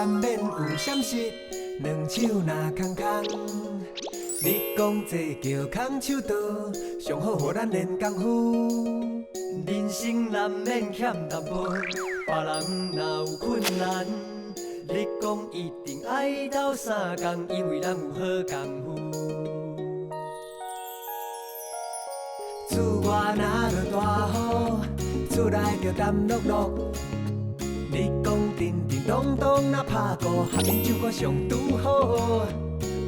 免有闪失，两手若空空。你讲这叫空手道，上好互咱练功夫。人生难免欠淡薄，别人若有困难，你讲一定爱斗相共，因为咱有好功夫。厝外若落大雨，厝内就澹漉漉。你讲叮叮咚咚若拍鼓，合面酒歌上拄好。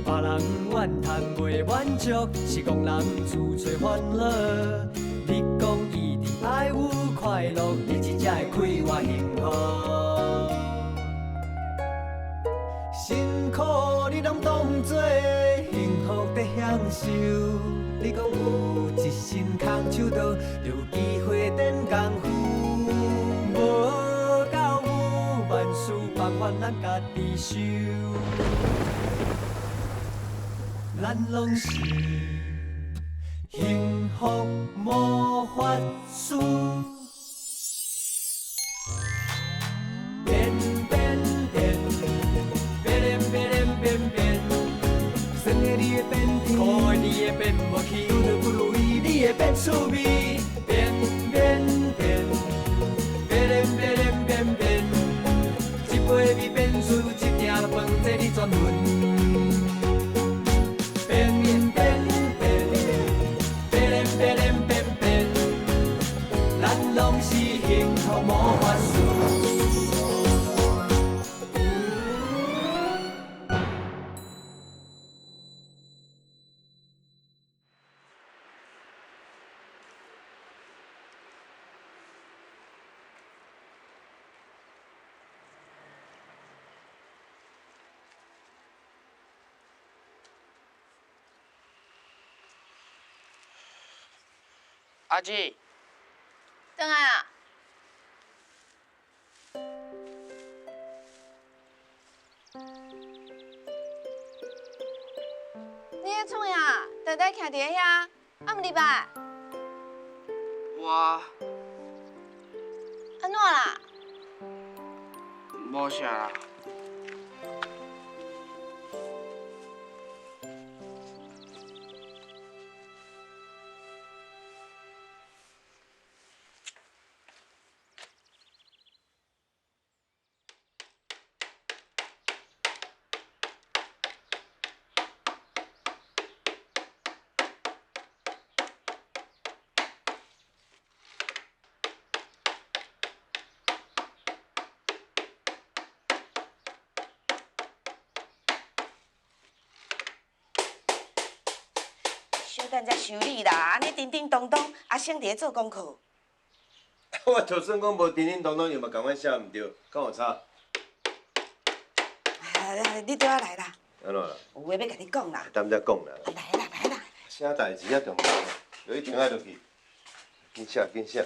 别人怨叹袂满足，是讲人自找烦恼。你讲一定爱有快乐，日子才会开活幸福。辛苦你拢当作幸福在享受。你讲有一身空手道，就有机会练功夫。无到有万事百烦咱家己受。咱拢是幸福魔法师，变变变，变变变变变，算个你会变天，苦个你会变无去，拄着不如意你会变趣味，变变变，变变变变，一杯味变出一鼎饭，这你专门。拢是幸福魔法师。阿姊，转来啊！你咧创呀？呆呆徛伫遐，啊唔入来？我安怎啦？无啥啦。小等才修理啦，安尼叮叮咚咚，阿星伫咧做功课。我就算讲无叮叮咚咚，又嘛共阮写毋对，敢有差？你对我来啦，安怎啦？有话要甲你讲啦。等再讲啦。来啦来啦，啥代志遐重要？就一定爱落去，紧写紧写。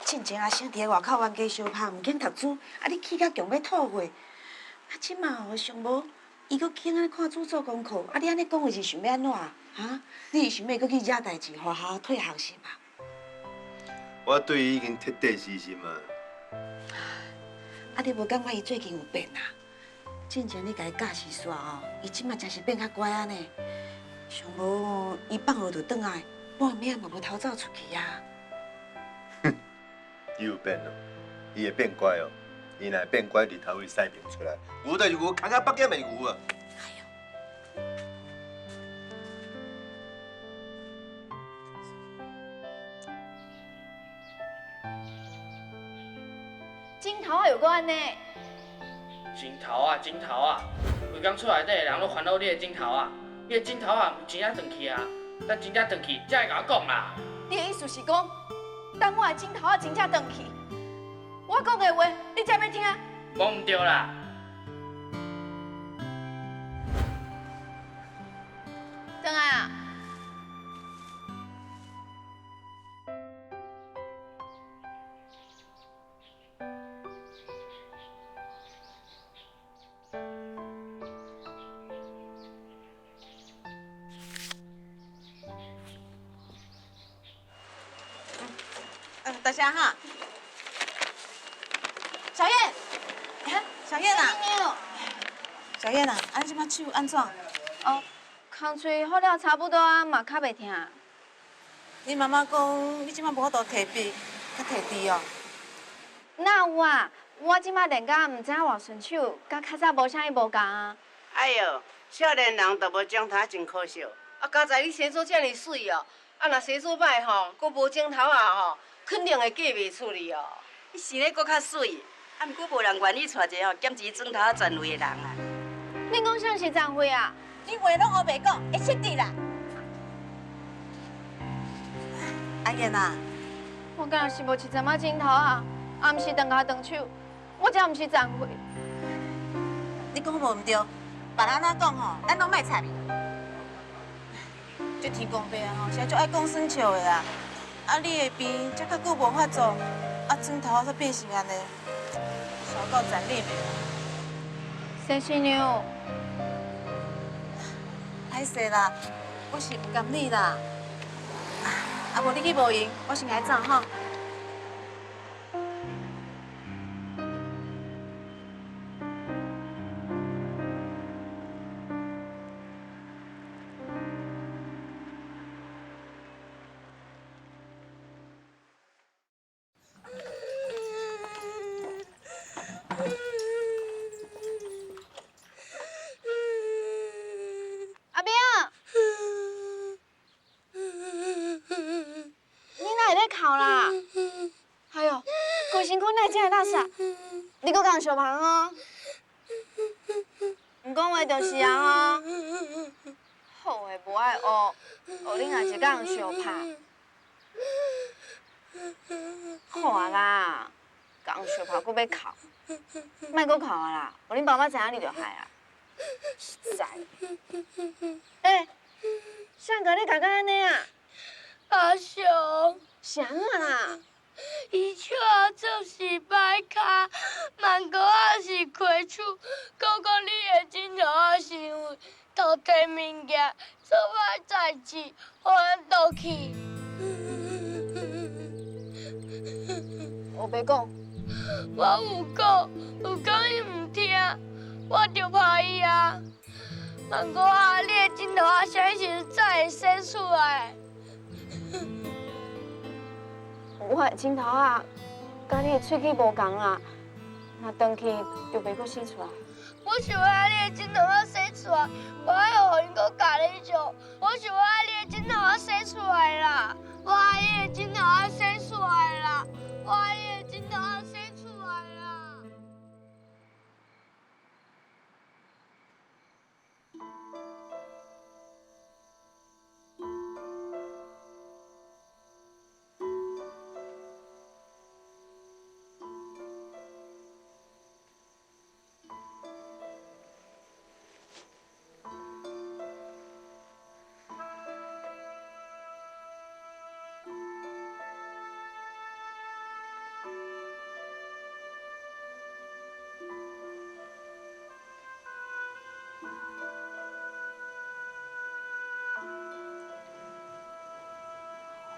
进前阿星伫咧外口冤家相拍，毋肯读书，啊你气甲强要吐血。啊，即马哦上无，伊搁肯安尼看书做功课，啊你安尼讲话是想要安怎啊？哈？你是想要搁去惹代志，互学校退学是吧？我对伊已经彻底死心啊！啊你无感觉伊最近有变啊？进前你甲伊教是煞哦，伊即马真是变较乖安尼。上无伊放学就转来，半暝嘛无偷走出去啊。伊有变咯，伊会变乖哦。伊若变乖，日头会晒明出来。牛就是牛，空啊北京的牛啊！镜头啊有够安尼，镜头啊，镜头啊，规工厝内底的人拢烦恼你的镜头啊，你的镜头啊，毋真正转去啊，等真正转去才会甲我讲啦。你的意思是讲，等我的镜头啊真正转去，我讲的话你才要听？讲毋对啦。转来啊！多谢哈。小燕，小燕啊，你即摆手安怎？哦，空喙好了差不多啊，嘛较袂疼。你妈妈讲你即摆无法度摕笔，甲摕字哦。哪有啊？我即摆练甲毋知影偌顺手，甲较早无啥物无共啊。哎哟，少年人都无种头真可惜。啊，刚才你洗做遮尔水哦，啊若洗做歹吼，阁无种头啊吼，肯定会嫁袂出去哦。你是咧阁较水，啊，毋过无人愿意娶一个吼兼职种头啊专位的人啊。你讲啥是张辉啊？你话拢学袂讲，会识字啦。阿燕啊，我敢若是无一阵仔镜头啊，啊毋是断脚断手，我才毋是张辉。你讲无毋对，别人安怎讲吼，咱拢莫插伊。这天公伯啊吼，是足爱讲算笑的啦。啊，你的病才较久无发作，啊，枕头才变成安尼，小够残忍的。谢师娘，歹势啦，我是唔甘你啦。啊，无你去无闲，我先来走吼。阿明，你哪会咧哭啦？哎哟，规身躯哪会这垃圾？你搁共相旁哦？唔讲话就是啊吼。好诶，无爱学，学恁也是共相拍。好啊啦，共相拍搁要哭，莫搁哭啊啦！互恁爸妈知影你就害啊。实在。欸，谁甲你搞到安尼啊？阿雄，是安怎啦？伊笑啊做是歹脚，万哥啊是亏厝，讲讲你的枕头啊是因为偷摕物件，做歹代志，互咱倒去。我别讲，我有讲伊唔听，我就拍伊啊。万哥啊，你的枕头啊，啥时阵才会生出来？我的枕头啊，甲你的喙齿无共啦，若断去就袂阁生出来。我想要你的枕头啊生出来，我要互因阁教你做。我想要你的枕头啊生出来啦，我爱你的枕头啊生出来啦，我爱你的枕头啊生出来啦。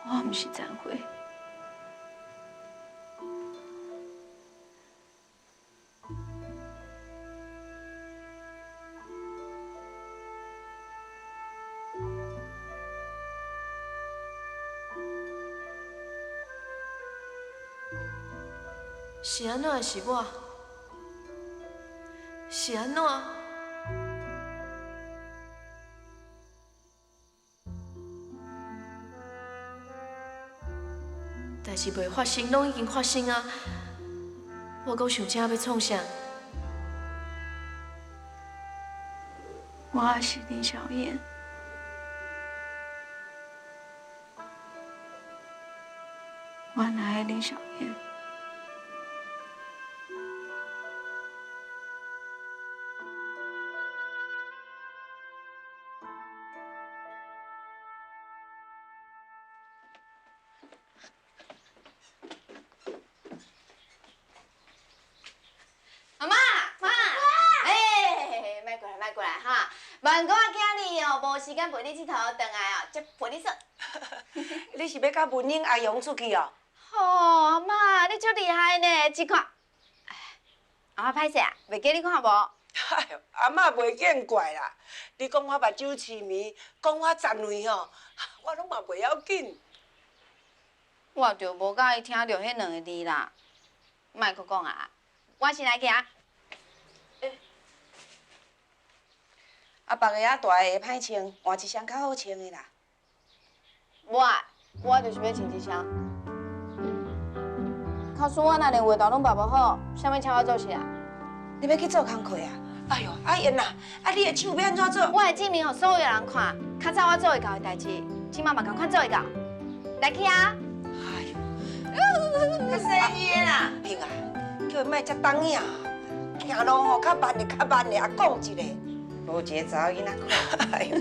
我毋是张辉。是安怎是我？是安怎？代志未发生，拢已经发生啊！我阁想这要创啥？我也是林小燕。原来的林小燕。万哥今日哦，无时间陪你佚佗，回来哦，才陪你耍。你是要甲文英阿勇出去哦？哦，阿妈，你足厉害呢，只看。阿妈歹势啊，袂记你看无？哎呦，阿嬷袂见怪啦。你讲我目睭痴迷，讲我残废吼，我拢嘛袂要紧。我就无介意听着迄两个字啦。莫阁讲啊，我先来行。啊，别个啊大个会歹穿，换一双较好穿的啦。我就是要穿一双。卡叔，我若连画图拢画无好，啥物请我做事啊？你要去做工课啊？哎呦，阿燕呐，啊你的手要安怎做？我会证明互所有人看，较早我做会到的代志，即马嘛共款做会到。来去啊！哎呦，较生意啦。平啊，叫伊莫遮当影，行路吼较慢的，较慢的，啊讲一个，无一个查某囡仔看。哎呦，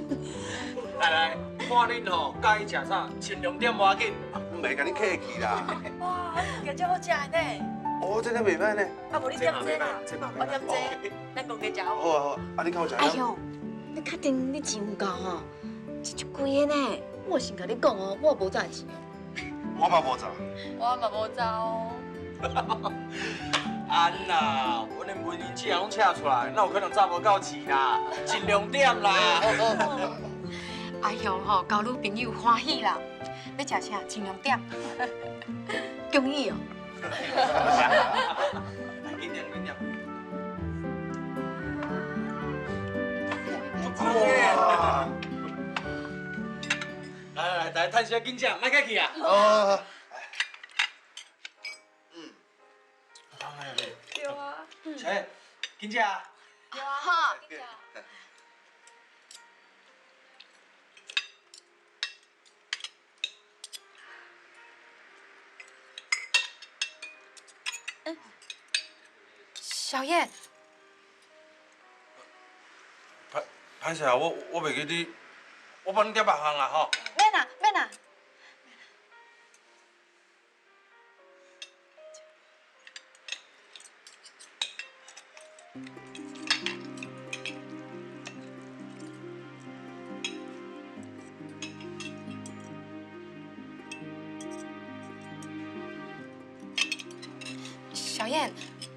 来，看恁吼，介意食啥，尽量点无要紧。唔袂甲你客气啦。哇，这个真好食的呢。哦，真的袂歹呢。啊，无你点这啦，我点这，咱讲加食。好啊好啊，啊你敢有食？哎呦，你确定你钱有够吼？这足贵的呢！我先甲你讲哦，我无赚钱哦。我嘛无走。我嘛无走哦。安啦，阮连文银钱拢请出来，哪有可能赚无够钱啦？尽量点啦。哎呦吼，交女朋友欢喜啦！要食啥尽量点。恭喜哦！紧点紧点。哇！来，趁时紧食，莫客气啊。哦。对啊。小燕，紧食啊。有啊哈。小燕，歹势啊，我袂记你，我帮你点别项啊吼。免啦，免啦。小燕，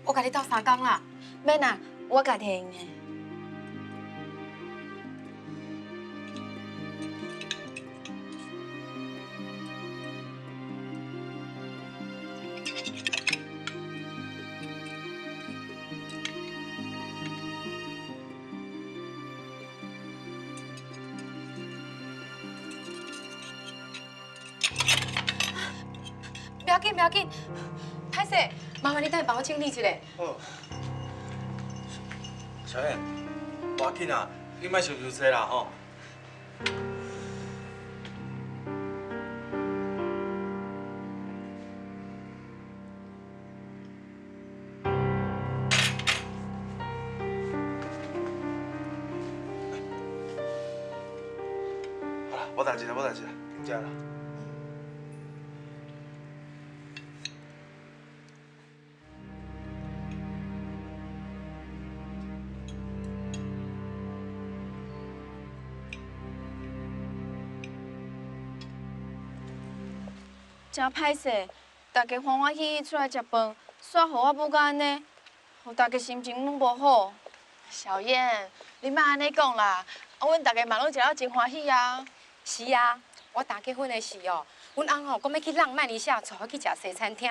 我甲你斗3工啦。免啦，我家己用的。不要紧，歹势，麻烦你等下帮我整理一下。好。小燕，无要紧啊，你莫想伤济啦吼。好啦，无代志啦，紧食啦。真歹势，大家欢欢喜喜出来食饭，煞互我母甲安尼，互大家心情拢无好。小燕，你莫安尼讲啦，阮大家嘛拢食了真欢喜啊。是啊，我打结婚的时哦，阮翁吼讲要去浪漫一下，带我去食西餐厅，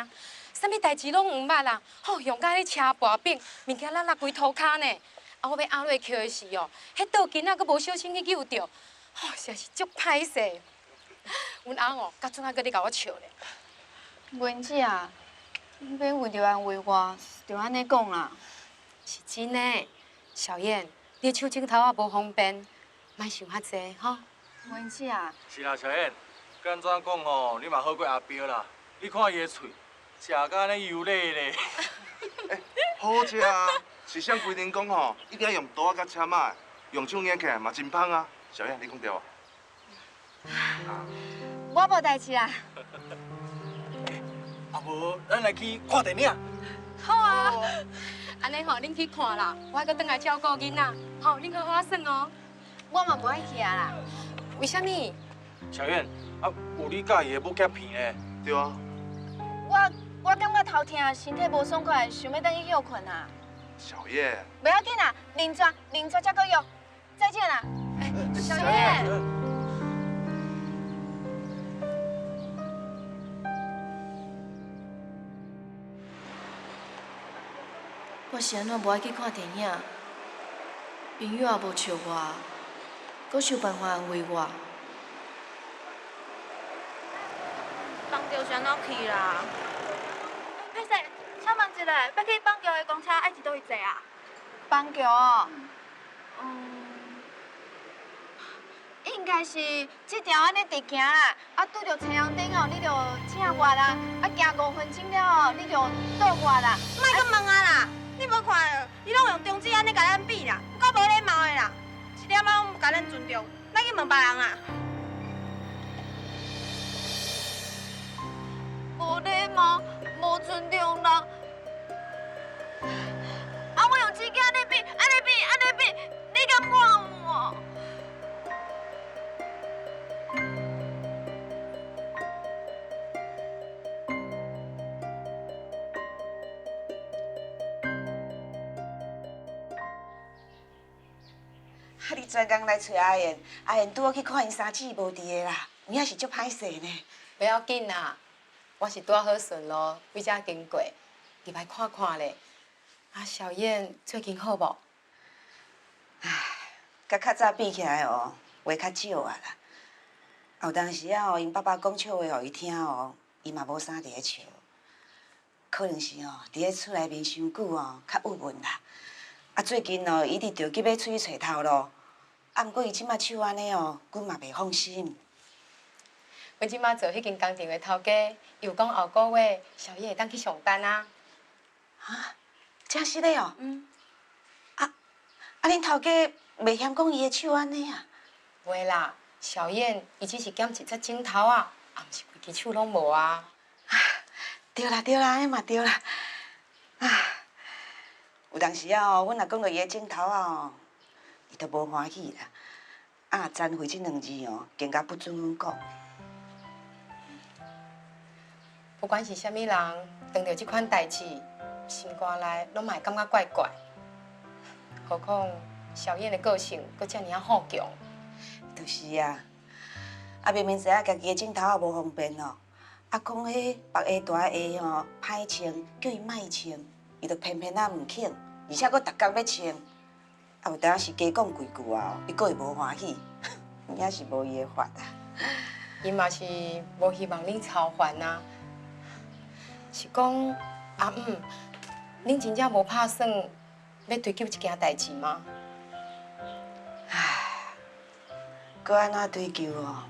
啥物代志拢唔捌啦，吼用甲咧车跋饼，物件落规涂骹呢。啊，我要压落去的时哦，迄倒囡仔佫无小心去救着，吼实在是足歹势。阮翁哦，到阵仔佫咧甲我笑咧。文姐啊，你免为着安慰我，就安尼讲啦。是真的，小燕，你手镜头啊无方便，莫想遐济吼。文姐啊，是啦，小燕，敢安怎讲吼，你嘛好过阿彪啦。你看伊的喙，食甲安尼油腻咧。好食啊！是啥规定讲吼，一定要用刀啊甲车马，用手捏起来嘛真芳啊！小燕，你讲对无？我无代志啦。啊无，咱来去看电影。好啊，安尼吼，恁去看啦，我还佫转来照顾囡仔，吼，恁佫好耍哦。我嘛不爱去啊啦。为什么？小燕，啊，有你介意的要夹片呢？对啊。我感觉头痛，身体无爽快，想要等去休困啊。小叶，不要紧啦，零抓才够用。再见啦，小叶。我是安怎无爱去看电影，朋友也无笑我，搁想办法安慰我。放着是安怎去啦？歹势，请问一下，要去放桥的公车爱一倒位坐啊？放桥哦，应该是这条安尼直行啦，啊拄着青阳顶哦，你就请我啦，啊行5分钟了哦，你就倒我啦。莫阁问啊啦，你无看，你拢用中指安尼甲咱比啦，够无礼貌的啦，一点仔拢不甲咱尊重，咱去问别人啦。无礼貌，无尊重人。啊，我用指甲安尼比，你敢管我？啊，你专工来找阿燕，阿燕拄好去看因三姊无伫的啦，有影是足歹势呢。不要紧啦，我是拄好顺路，为遮经过，入来看看咧。啊，小燕最近好无？唉，甲较早比起来哦，话较少啊啦。有当时啊哦，因爸爸讲笑话互伊听哦，伊嘛无啥伫咧笑。可能是哦，伫咧厝内面伤久哦，较郁闷啦。啊，最近哦，伊直着急要出去找头路。啊，毋过伊即马手安尼哦，阮嘛袂放心。阮即马做迄间工厂的头家，又讲后个月小叶会当去上班啊。啊，真实的哦。啊，恁头家袂嫌讲伊的手安尼啊？袂啦，小燕伊只是减一撮镜头啊，啊，毋是规支手拢无啊。对啦，安尼嘛对啦。啊，有当时啊，阮若讲到伊的镜头啊哦，伊都无欢喜啦。啊，忏悔这2字哦，更加不准阮讲。不管是啥物人，碰到即款代志，心肝内拢嘛会感觉怪怪。何况小燕的个性阁遮尔啊好强。就是啊，啊明明知影家己的镜头也无方便哦，啊讲迄白下大下吼歹穿，叫伊莫穿，伊就偏偏啊毋肯，而且佫逐工要穿。啊有当时加讲几句啊，伊佫会无欢喜，也是无伊的法啊。伊嘛是无希望恁操烦啊。是讲阿姆，恁真正无打算要追究一件代志吗？唉，搁安怎追究哦？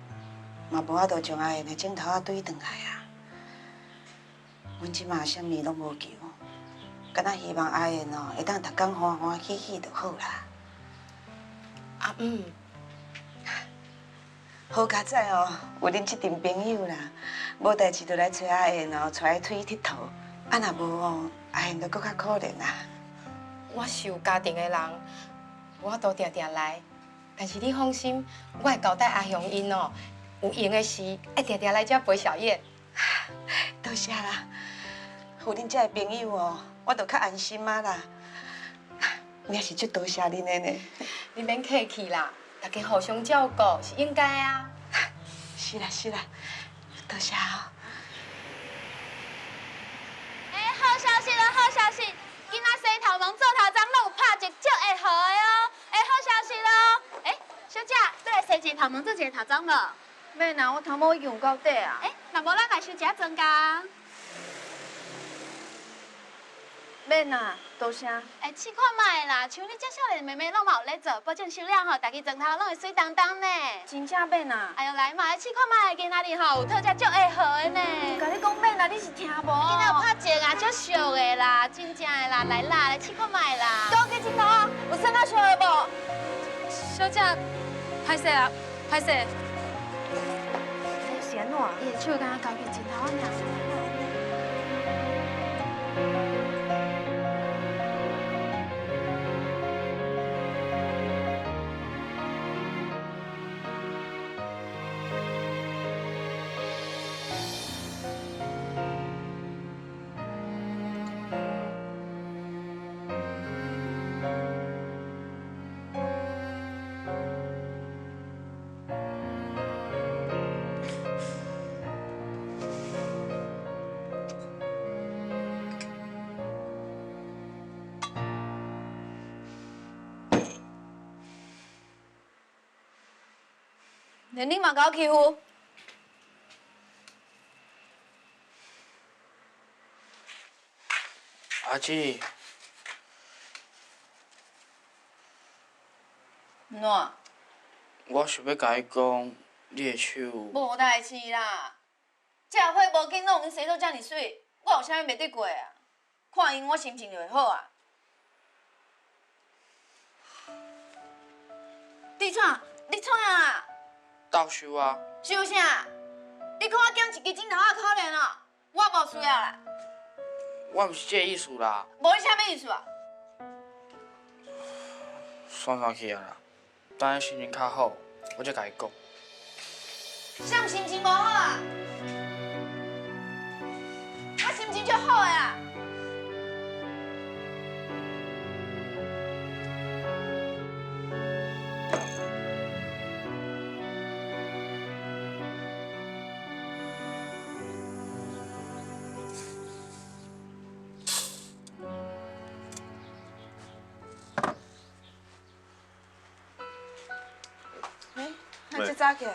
嘛无法度将阿燕的镜头对转来啊。阮即马啥物拢无求，敢若希望阿燕哦会当逐工欢欢喜喜就好啦。阿姆，好佳哉哦，有恁这阵朋友啦，无代志就来找阿燕哦，带来出去佚佗。啊，若无哦，阿燕就搁较可怜啦。我是有家庭的人，我都定定来。但是你放心，我会交代阿雄因哦，有闲的时爱定定来遮陪小燕。多谢啦，有恁这个朋友哦，我就较安心啊啦。也是足多谢恁的呢。你免客气啦，大家互相照顾是应该啊。是啦，多谢哦。好消息了，好消息！今仔洗头毛做头妆拢有拍一足会好的哦。好消息咯！小姐，你来洗一个头毛做一个头妆无？免啦，我头毛已经有够底啊。那无咱来收一下妆甲。免啦，多谢。试看卖啦，像你遮少年妹妹拢嘛有咧做，保证收了吼，家己妆头拢会水当当呢。真正免啦。哎呦，来嘛，试看卖，今仔日吼有特价足会好的呢。甲你讲免啦，你是听无？今仔有拍镜啊，足俗的啦，真正的啦，来啦，来试看卖啦。多个镜头啊，有啥较俗的无？小姐，歹势啊，歹势。是安怎？伊的手敢若交去镜头啊尔。连你嘛搞欺负？阿姊，哪？我想要甲你讲，你的手。无代志啦，这花无紧拢已经洗到遮尔水，我有啥物袂得过啊？看因我心情就会好啊。你创？你创啊？倒手啊！收啥？你看我捡一支枕头啊，可怜哦，我无需要啦。我毋是这个意思啦。无你啥物意思啊？算去啊啦，等你心情较好，我才甲你讲。啥心情无好啊？我心情就好的啦。那这早起来？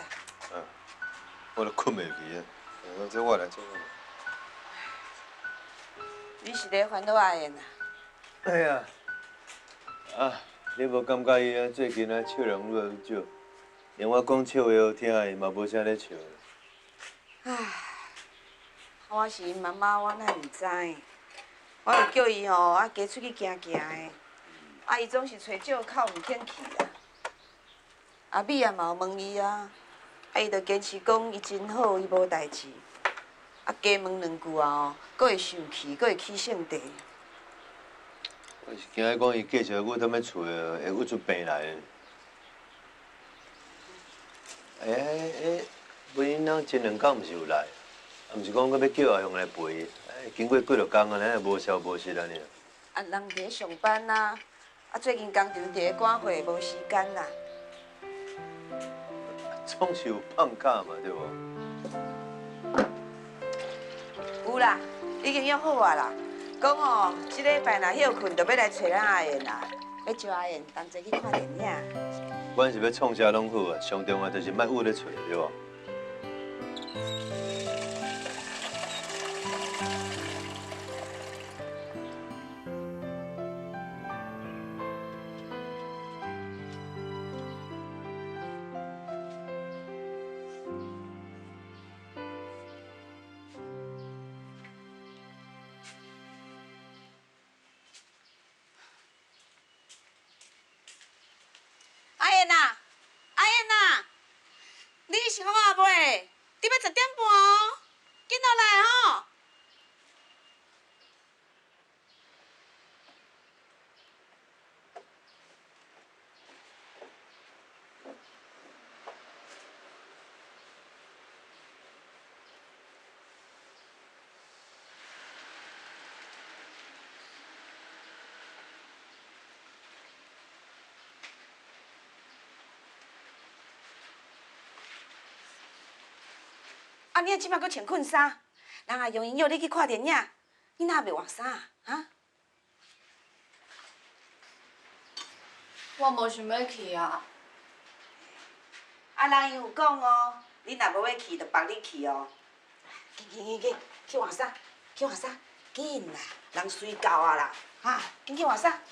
我都困袂去啊，这我来做。你是咧烦恼阿燕啊？哎呀，你无感觉伊最近笑容愈来愈少，连我讲笑话好听，伊嘛无啥咧笑。唉，我是因妈妈，我哪会唔知？我就叫伊加出去行行的，伊总是找借口唔肯去啊。阿美也嘛有问伊伊就坚持讲伊真好，伊无代志。加问2句佫会生气，佫会起性地。我是惊讲伊继续我踮咧厝会郁出病来。本因人前2天毋是有来，毋是讲佫要叫阿雄来陪。经过几落工安尼，无消无息安尼。人伫咧上班最近工厂伫咧赶货，无时间啦。总是有放假嘛，对无？有啦，已经约好啊啦。讲即礼拜若休困，就要来找咱阿燕啦，要招阿燕同齐去看电影。管是要创啥拢好啊，上重要就是莫郁咧厝，对无？你是好啊袂？你要10点半哦，紧落来吼。你啊，即摆搁穿困衫，人阿用因约你去看电影，你哪袂换衫啊？我无想要去啊。人有讲你若无要去，就放你去哦。紧，去换衫，紧啦，人睡觉啊啦，紧去换衫，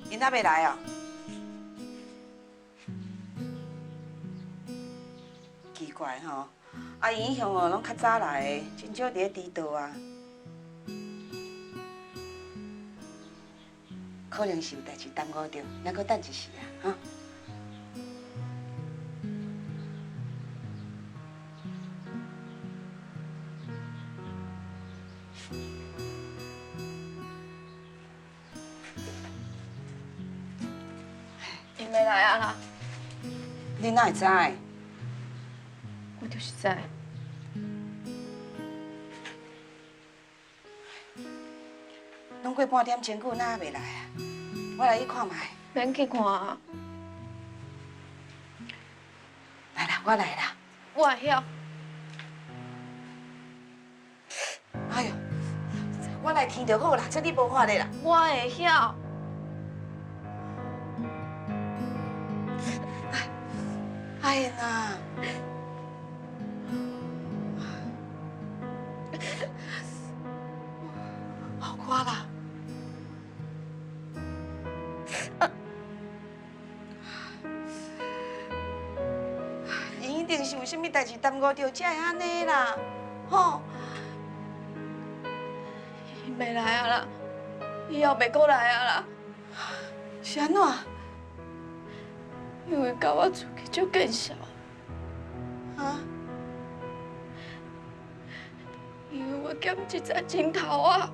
因还袂来哦？奇怪吼，因向拢较早来的，真少伫咧迟到啊。可能是有代志耽误着，还阁等一时啊，因要来啊啦！你哪会知？我就是知。拢过半点钟久，哪还袂来啊？我来去看卖。免去看啊，来啦，我来啦。我会晓。哎呦，我来听就好啦，这你无法的啦。我会晓。哎呀呐！好夸啦！伊一定是有啥物代志耽误着，才会安尼啦，吼！伊袂来啊啦，以后袂过来啊啦。是安怎？因为甲我出去足见笑，啊？因为我捡一只金头啊，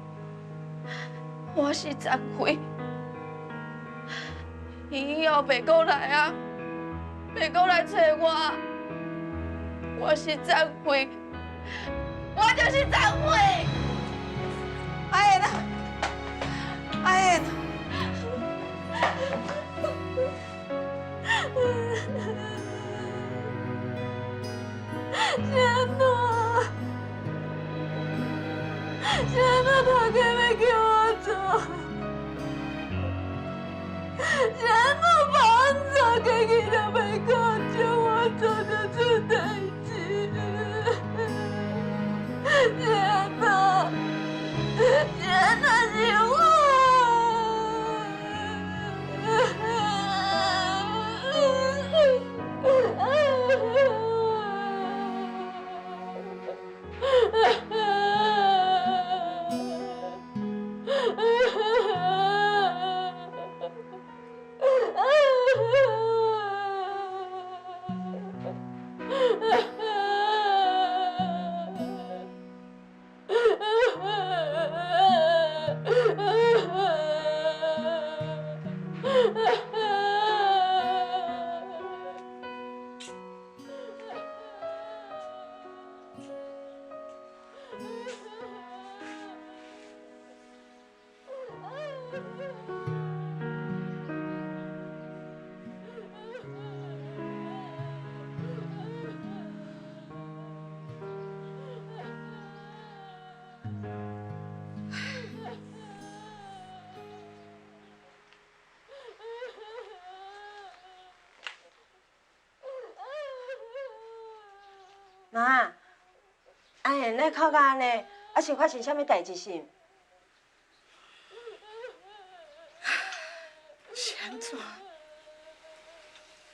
我是残废，伊以后袂过来啊，袂过来找我，我是残废，我就是残废。哎呀呐！哎呀呐！天哪！天哪！他可没给我走，天哪！房子给你都没靠救我做得出代志，天哪！天哪！是我。妈，阿燕咧哭到安尼，啊是发生啥物代志是？是安怎？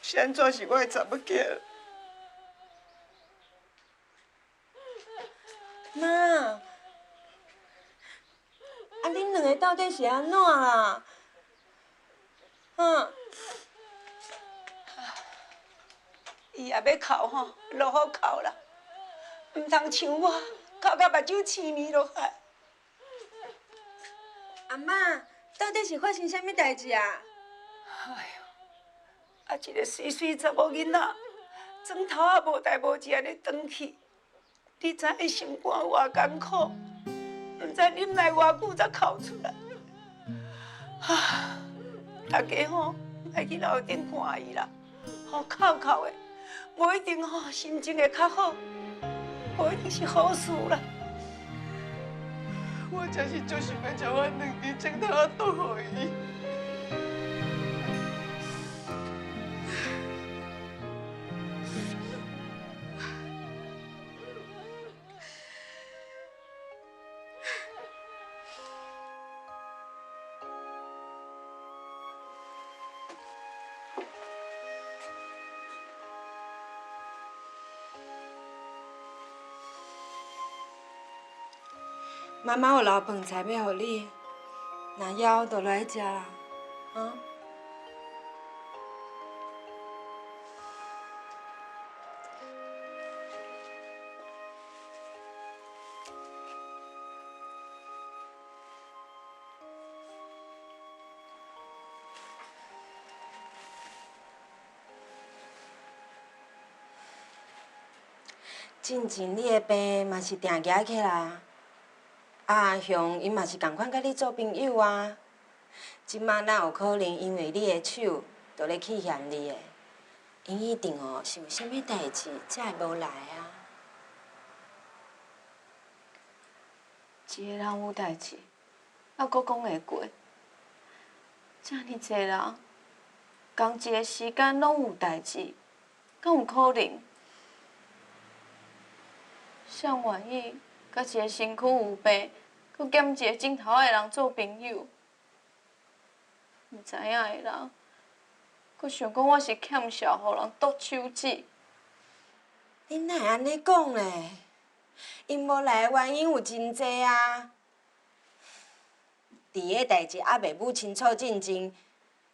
是安怎是我的查某囝？妈，啊恁两个到底是安怎啦？伊也要哭吼，落好哭啦，唔通像我哭到目睭青面落海。阿妈，到底是发生啥物代志啊？哎呦，啊一个水水查某囡仔，砖头啊无代无志安尼转去，你知影心肝有偌艰苦，唔知忍耐偌久才哭出来。大家吼爱去楼顶看伊啦，吼哭的，无一定吼心情会较好，无一定是好事啦。我真是足想要将我两支砖头啊夺互伊。妈妈有留饭菜要予你，若枵就来食啦，啊？进前你的病嘛是定举起来，阿雄伊嘛是共款甲你做朋友啊。即马哪有可能因为你的手，就咧去嫌你的？因一定哦是有啥物代志才会无来啊。一个人有代志，还阁讲会过？遮尔济人，同一个时间拢有代志，敢有可能？谁愿意甲一个身躯有病，佮兼一个镜头的人做朋友？毋知影的人，佮想讲我是欠笑，互人剁手指。你哪会安尼讲咧？因无来的原因有真济啊。伫个代志还袂母清楚进前，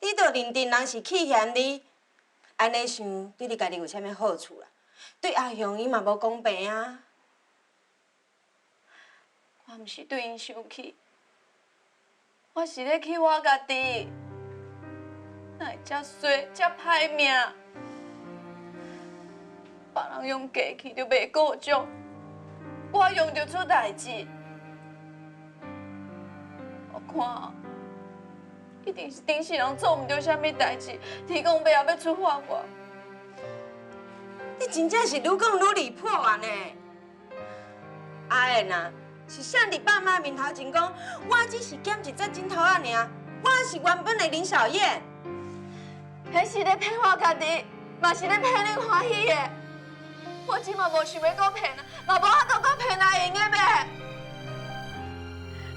你着认定人是去嫌你，安尼想对你家己有啥物好处啦？对阿雄伊嘛无公平啊。我毋是对因生气，我是咧气我家己。哪会遮衰、遮歹命？别人用假去就袂过奖，我用就出代志。我看，一定是顶世人做毋着啥物代志，天公伯也要处罚我。你真正是愈讲愈离谱啊呢！阿燕啊，是啥伫爸妈面头前讲，我只是捡一只枕头仔尔，我是原本的林小燕。迄是咧骗我家己，嘛是咧骗恁欢喜的。我即嘛无想要搁骗，嘛无法度搁骗阿英的呗。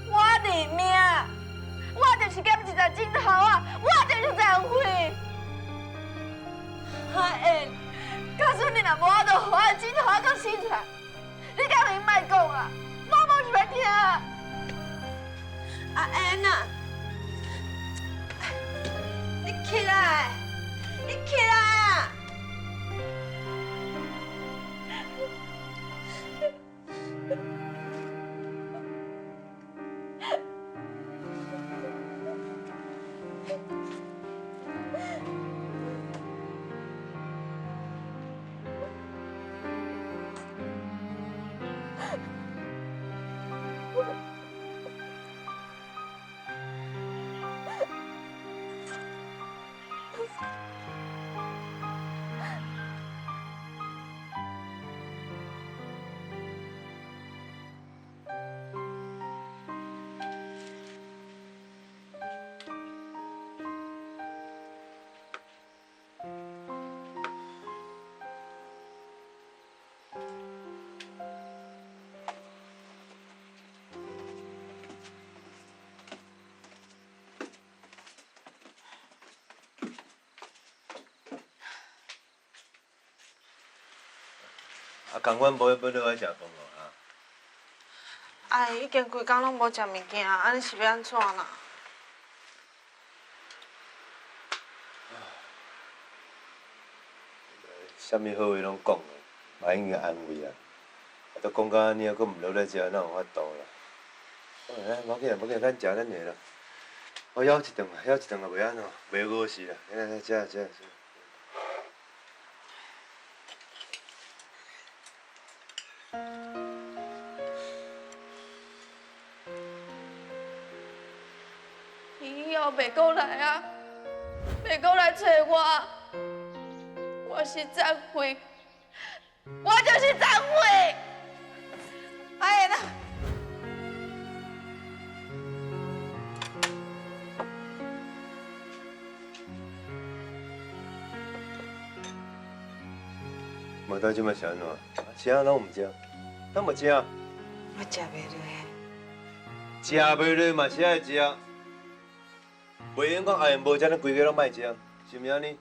我认命，我就是捡一只枕头啊，我就是张慧。阿燕，假使你若无法度互我的枕头仔搁生出来，你敢会莫讲啊？我无想要听。阿燕啊，你起来！你起来啊！啊，共阮无要落来食饭咯啊！哎，已经规工拢无食物件，安尼是要安怎啦？啥物好话拢讲啊，嘛应该安慰啊。啊，都讲到安尼啊，佫毋落来食，哪有法度啦？来，无要紧，咱食咱的啦。我舀一顿啊，舀一顿也袂安怎，袂饿死啦。来，食。以后袂过来啊，袂过来找我。我是张慧，我就是张慧。哎呀！无到即摆是安怎？吃啊，拢毋食，咱无食。我食袂落。食袂落嘛是爱食，袂用讲后面无食，咱规家拢莫食，是毋是安尼？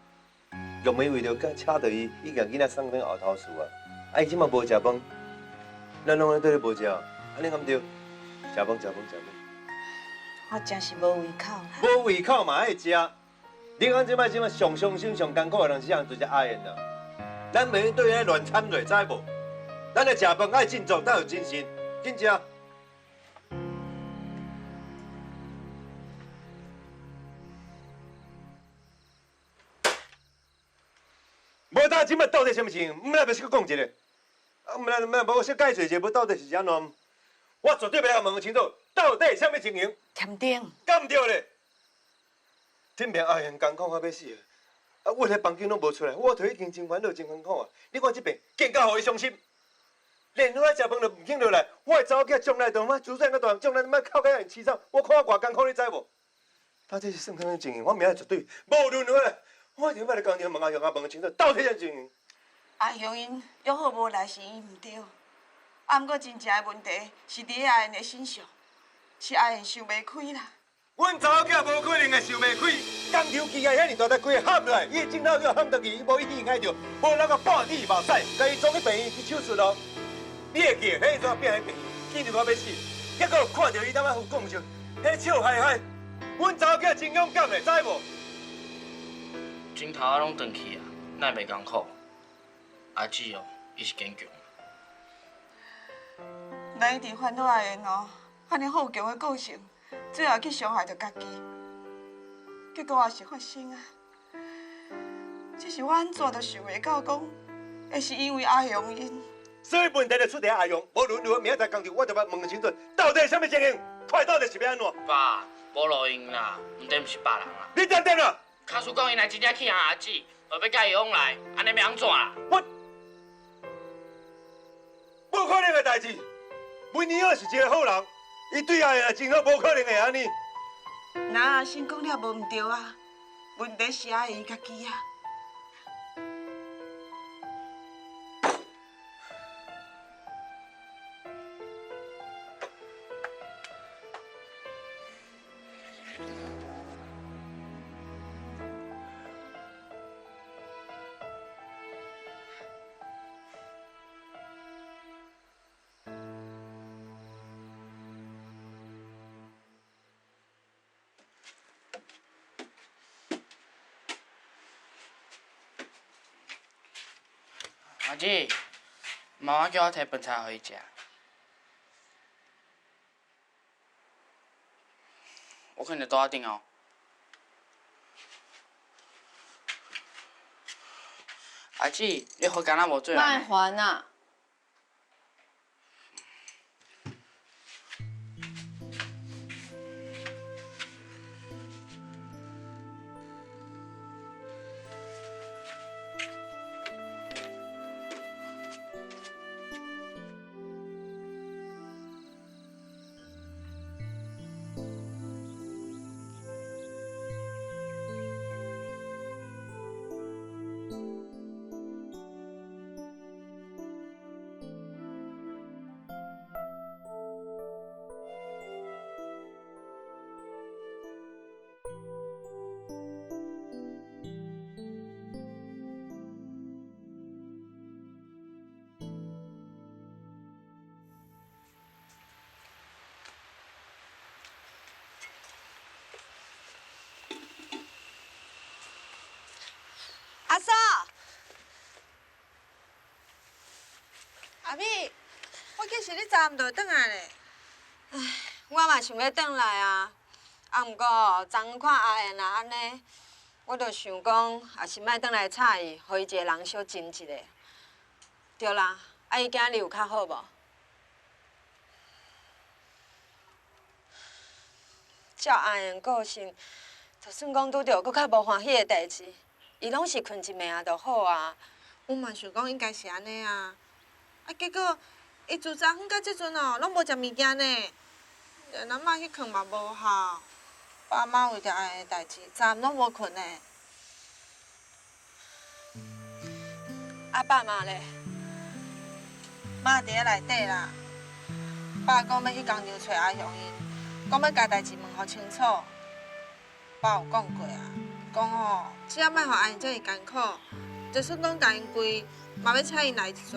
玉梅为着甲吵着伊，伊甲囡仔送等后头厝啊！啊，伊即马无食饭，咱拢咧对咧无食，安尼敢对？食饭。我真是无胃口。无胃口嘛爱食。你讲即摆上伤心、上艰苦的人是人，就是阿燕啦。咱袂用对伊乱掺落，知无？咱咧食饭爱振作，才有精神，紧食。无呾即摆到底什么情形？毋来，要是佮讲一个。啊，无小解释一下，要到底是安怎？我绝对要来问清楚，到底什么情形？添丁，敢唔对咧？顶边阿贤艰苦到要死啊！我伫房间拢无出来，我头已经真烦恼、真艰苦啊！你看这边更加互伊伤心，连落来食饭都唔肯落来。我的查某囝将来都妈主战个大，将来他妈靠甲人饲草，我看我偌艰苦，你知无？到底是甚么情形？我明仔绝对无论如何，我一定要来工厂问阿雄问清楚，到底啥情形？阿雄因约好无来是伊毋对，啊，毋过真正的问题是伫咧阿贤的身上，是阿贤想袂开啦。阮查某囝无可能会想袂开，工厂机械遐尔大台开喊落来，伊镜头叫喊倒去，伊无意爱着，无那个半底目屎，甲伊装去病院去手术咯。你会记，迄阵变喺病院，紧张到要死，结果看到伊他妈有讲笑，迄笑嗨嗨，阮查某囝真勇敢嘞，知无？镜头啊拢转去啊，哪会袂艰苦？阿姊哦，伊是坚强。咱一直烦恼阿贤哦，安尼好强的个性，最后去伤害着家己，结果也是发生啊。只是我安怎都想袂到，讲会是因为阿雄因。所以问题就出伫阿勇，无论如何明仔载工厂我就要问清楚，到底什么情形，快到底是要安怎？爸，无路用啦，毋对，毋是别人啦。你等等啦！卡叔讲伊若真正去向阿姊，就要甲伊往来，安尼要安怎啦？无可能的代志。文尼尔是一个好人，伊对阿贤真好，无可能会安尼。那阿先讲了无毋对啊，问题是阿贤家己啊。阿姊，妈妈叫我摕饭菜互伊食。我肯定倒仔顶哦。阿姊，你好干那无做卖呢？还啊！阿嫂，阿美，我计是你昨暗就转来咧。唉，我嘛想要转来啊，啊，毋过昨昏看阿燕啊安尼，我就想讲，也是莫转来吵伊，互伊一个人小静一下。对啦，啊，伊今日有较好无？照阿燕个性，就算讲拄着搁较无欢喜的代志。伊拢是困一暝啊，就好啊。我嘛想讲应该是安尼啊，啊结果伊自昨昏到即阵哦，拢无食物件呢，连阿嬷去困嘛无效。爸妈为着安尼代志，昨暗拢无困呢。啊爸妈咧？妈伫咧内底啦。爸讲要去工厂找阿雄因，讲要甲代志问互清楚。爸有讲过啊。讲吼，只要莫互阿因遮尔艰苦，就算讲甲因跪，嘛要请因来一逝。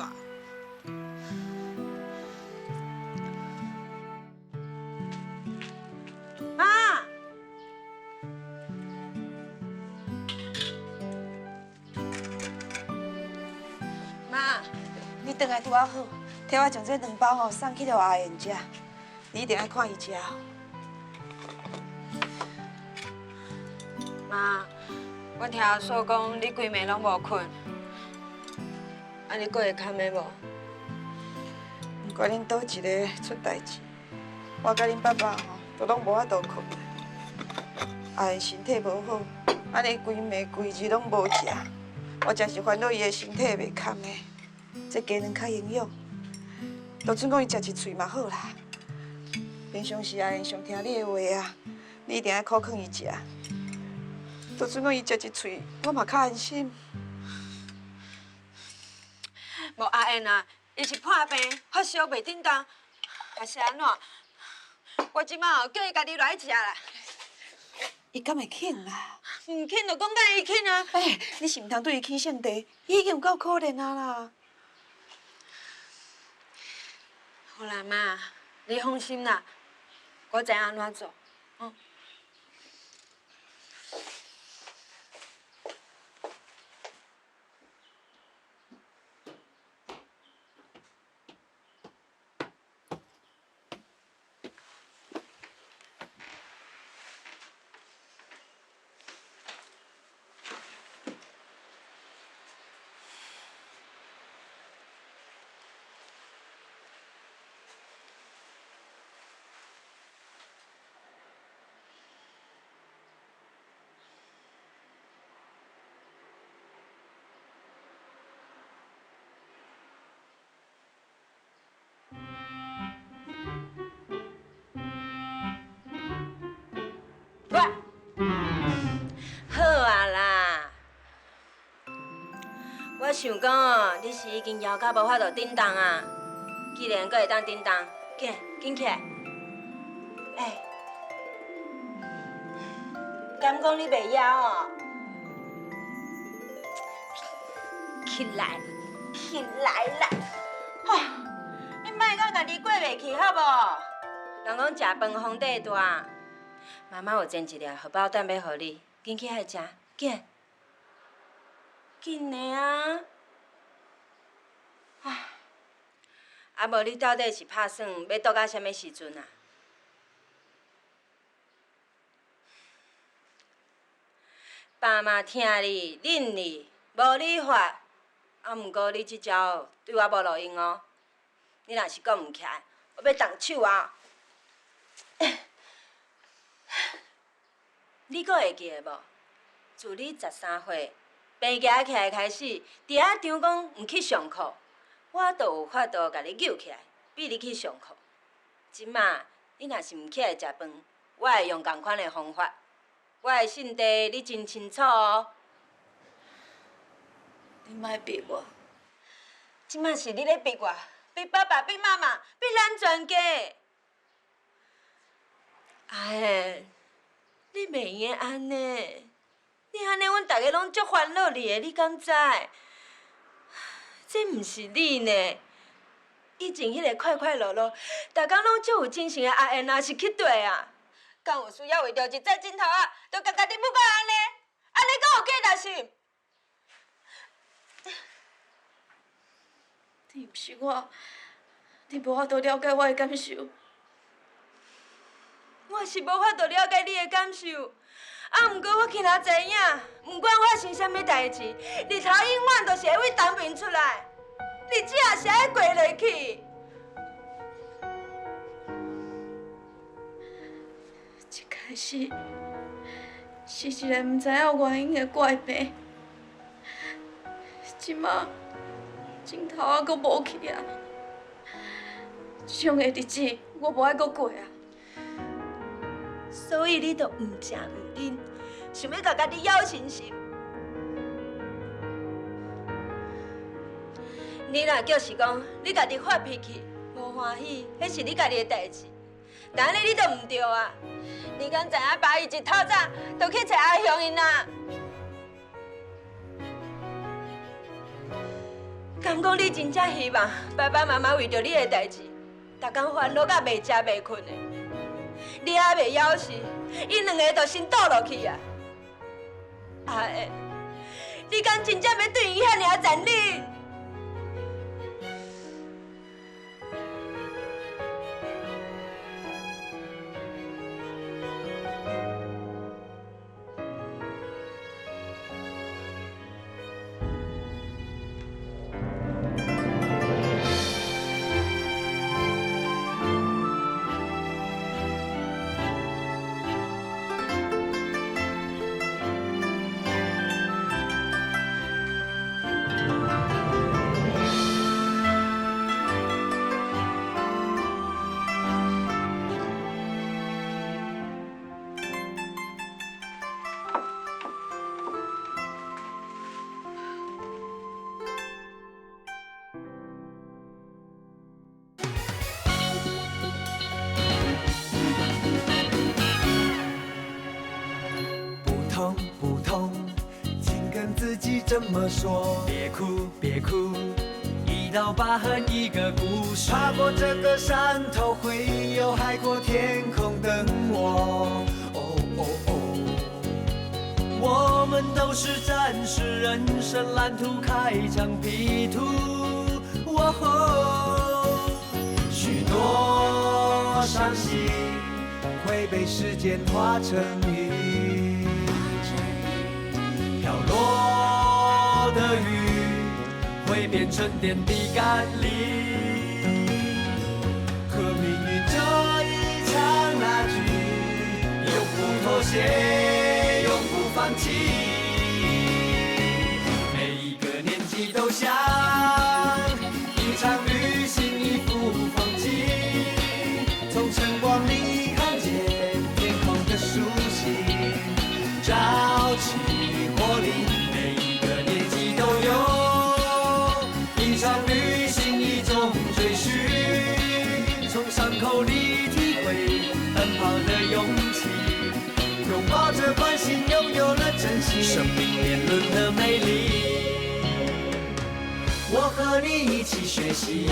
妈，妈，你回来拄啊好，替我将这2包吼送去互阿燕遮，你一定爱看伊食哦。妈，我听阿嫂讲你规暝拢无困，啊你过会堪的无？怪恁倒一个出代志，我甲恁爸爸吼都拢无法度困。阿因身体无好，安尼规暝规日拢无食，我真是烦恼伊的身体袂堪的。这鸡卵较营养，就算讲伊食一喙嘛好啦。平常时阿因上听你的话啊，你一定爱苦劝伊食。就算讲伊食一喙，我嘛较安心。无阿燕啊，伊是破病发烧袂叮当，还是安怎？我即马叫伊家己来食啦。伊敢会肯啊？唔肯就讲甲伊肯啊！哎，你是毋通对伊起性地，伊已经有够可怜啊啦。好啦妈，你放心啦，我知安怎做。喂，好啊啦！我想讲哦，你是已经枵到无法度叮当啊。既然阁会当叮当，紧起来。哎，敢讲你袂枵哦？起来啦！哦，你莫讲家己过袂去好无？人讲食饭皇帝大。妈妈有煎一粒荷包蛋要互你，紧起来食，紧的啊！啊无你到底是拍算要倒到什么时阵啊？爸妈听你、忍你，无你法。啊，毋过你即招对我无路用哦。你若是讲毋起来，我要动手啊！你阁会记得无？自你13岁病行起来开始，伫遐场讲毋去上课，我就有法度甲你救起来，逼你去上课。即马你若是毋起来食饭，我会用同款的方法。我的性地你真清楚哦。你莫逼我，即马是你咧逼我，逼爸爸，逼妈妈，逼咱全家。哎。你袂用安尼，你安尼，阮大家拢足烦恼你的，你敢知？这毋是你呢。以前迄个快快乐乐，大家拢足有精神的阿燕啊，是去对啊。敢有需要为着一块镜头啊，就家己不过安尼？安尼敢有假大心？你毋是我，你无法度了解我的感受。我是无法度了解你的感受，啊，毋过我起来知影，毋管发生什么代志，日头永远都是会为东边出来，日子也是爱过落去。一开始是一个毋知影原因的怪病，即马镜头啊，阁无去啊，这种的日子我无爱阁过啊。所以你就毋食毋啉，想要甲家己咬心心。你若就是讲你家己发脾气，无欢喜，迄是你家己的代志。但安尼你就毋对啊！你敢知影爸伊一透早就去找阿雄因啊？敢讲你真正希望爸爸妈妈为着你的代志，逐工烦恼甲袂食袂困的？你还袂枵时，因两个就先倒落去啊！阿燕，你敢真正要对伊遐尔残忍？痛不痛，请跟自己这么说。别哭别哭，一道疤痕一个故事。踏过这个山头，会有海阔天空等我。我们都是战士，人生蓝图开疆辟土。许多伤心会被时间化成雨，飘落的雨会变成点滴甘霖。和命运这一场拉锯，永不妥协，永不放弃。每一个年纪都像一场旅行，一幅风景。从晨光里看见天空的苏醒，朝气活力。每一个年纪都有一场旅行，一种追寻。从伤口里体会奔跑的勇气，拥抱着关心，拥有了真心。生命年轮的美丽，我和你一起学习。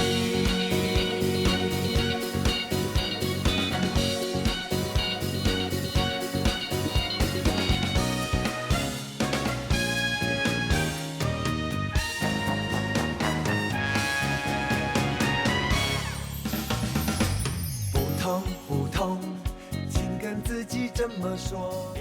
不痛不痛，请跟自己这么说。